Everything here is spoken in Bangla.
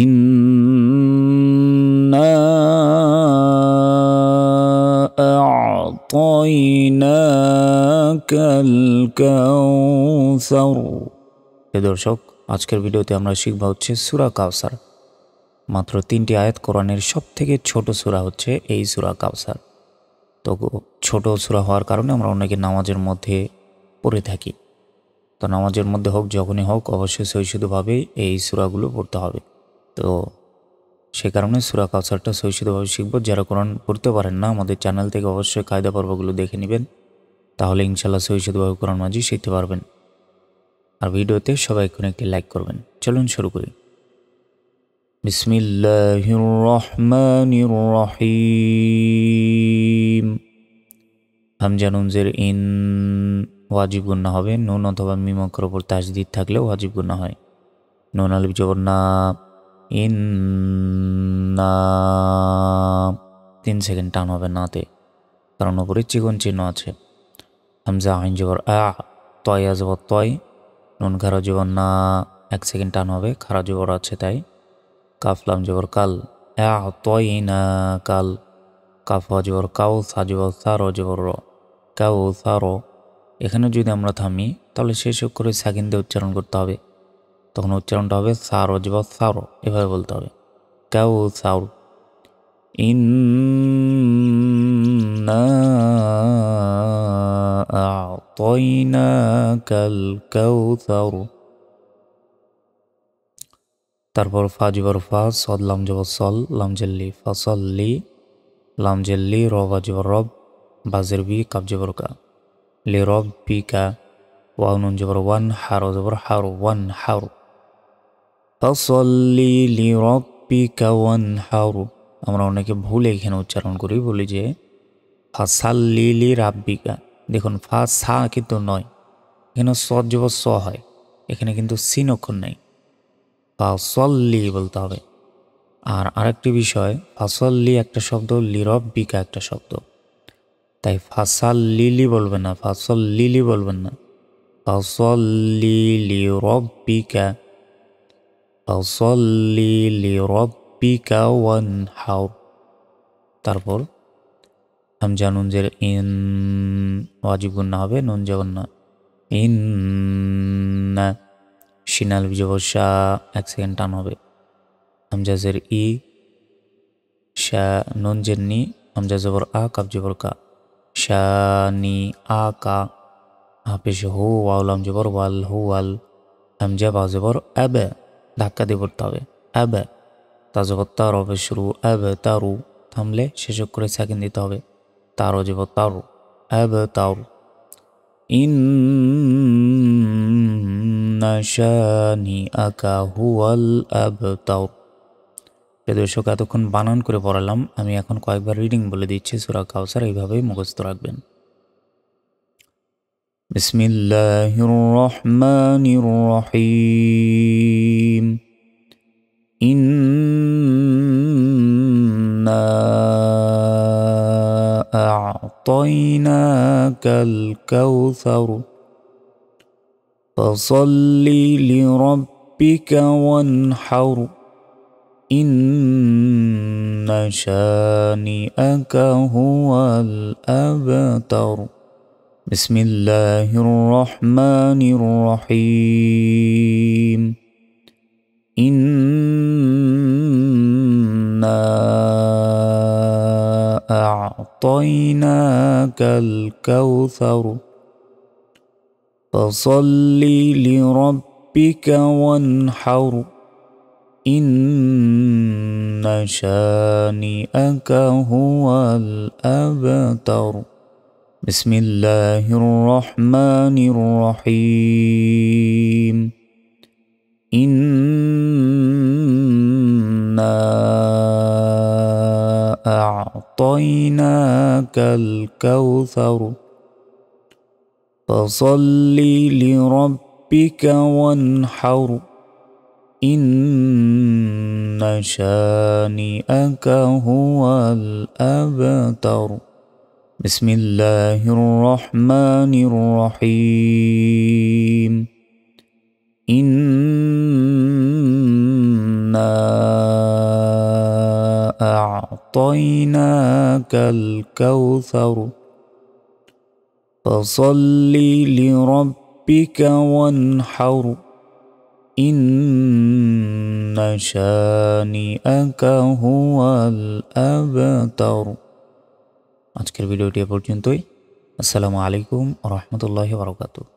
إنا أعطيناك الكوثر। দর্শক, আজকের ভিডিওতে আমরা শিখব হচ্ছে সূরা কাউসার। মাত্র 3টি আয়াত, কোরআনের সবথেকে ছোট সূরা হচ্ছে এই সূরা কাউসার। তো ছোট সূরা হওয়ার কারণে আমরা অনেকে নামাজের মধ্যে পড়ে থাকি। তো নামাজের মধ্যে হোক, যখনই হোক, অবশ্যই সহিষ্ণুভাবে এই সূরাগুলো পড়তে হবে। তো সে কারণে সূরা কাউসারটা সহিষ্ণুভাবে শিখব। যারা কোরআন পড়তে পারেন না, আমাদের চ্যানেল থেকে অবশ্যই কায়দা পর্বগুলো দেখে নেবেন, তাহলে ইনশাল্লাহ সহিষ্ণুভাবে কোরআন মাজিদ শিখতে পারবেন। আর ভিডিওতে সবাই এখন একটি লাইক করবেন। চলুন শুরু করি। বিসমিল্লাহির রহমানির রহিম। হামজা নুন জের ইন ওয়াজিব গুন্না হবে। নুন অথবা মিম অক্ষরের উপর তাসদীদ থাকলে ওয়াজিব গুন্না হয়। নুন আলিফ জবর না, ইন না, 3 সেকেন্ড টান হবে নাতে, কারণ উপরে চিকন চিহ্ন আছে। হামজা আইন জবর আ, তয় জবর তয়, নুন খারা জবর না, 1 সেকেন্ড টান হবে, খারা জবর আছে তাই। কাফ লাম জবর কাল, তয় না কাল, কাফ জবর কাউ, সা জবর সার জবর র, কাউ সার। এখানে যদি আমরা থামি তাহলে শেষ করে সাকিন দিয়ে উচ্চারণ করতে হবে। তখন উচ্চারণটা হবে সার জবর সার, এভাবে বলতে হবে, কাউ সার। ইন্না আ'তাইনাকাল কাউসার। তারপর ফা জবর ফা, সদ লাম জবর সল, লাম জেল্লি, ফাসল্লি, লাম জেল্লি, রবা জবর রব, বাজের বি, কাব জবর কা, লি রব বি কা, ওয়াও নুন জবর ওয়ান, হারো জবর হারো, ওয়ান হারো, ফাসল্লি লি রব্বিকা ওয়ানহার। আমরা অনেকে ভুলে এখানে উচ্চারণ করি, বলি যে ফাসাল্লি লি রাব্বিকা। দেখুন, ফা সা কিন্তু নয়, এখানে সদ জবর স হয়, এখানে কিন্তু সিন অক্ষর নেই, ফাসল্লি বলতে হবে। আর আরেকটি বিষয়, ফাসল্লি একটা শব্দ, লি রব্বিকা একটা শব্দ, তাই ফাসাল্লিলি বলবেন না, ফাসল্লিলি বলবেন না, ফাসল্লি লি রব্বিকা, ফাসল্লি লিরাব্বিকা ওয়ানহার। তারপর হামজা নুন জের ইন ওয়াজিব গুন্না হবে, নুন জবর না, ইন্না, শিন আলিফ জবর শা, 1 সেকেন্ড টান হবে। হামজা জের ই, শা নুন জের নি, হামজা জবর আ, কাব জবর কা, শানি আ কা, হাফেশ হু, ওয়াও লাম জবর ওয়াল, হু ওয়াল, হামজা বা জবর আবে, ধাক্কা দিয়ে পড়তে হবে, আবে। তাজবর তার হবে শুরু, আবে তারু, থামলে শেষ করে সাকিন দিতে হবে, তারও যাব তারু, আবে তারু। ইন্না শানিআকা হুয়াল আবতার। দর্শক, এতক্ষণ বানান করে পড়ালাম, আমি এখন কয়েকবার রিডিং বলে দিচ্ছি সূরা কাউসার, এইভাবেই মুখস্থ রাখবেন। বিসমিল্লাহির রহমানির রহিম। إنا أعطيناك الكوثر فصل لربك وانحر إن شانئك هو الأبتر. بسم الله الرحمن الرحيم. إنا أعطيناك الكوثر فصل لربك وانحر إن شانئك هو الأبتر. بسم الله الرحمن الرحيم. إنا أعطيناك الكوثر فصل لربك وانحر إن شانئك هو الأبتر. بسم الله الرحمن الرحيم. إنا إنا أعطيناك الكوثر فصل لربك وانحر إن شانئك هو الأبتر। আজকের ভিডিওটি এ পর্যন্তই। আসসালামু আলাইকুম ওয়া রাহমাতুল্লাহি ওয়া বারাকাতুহু।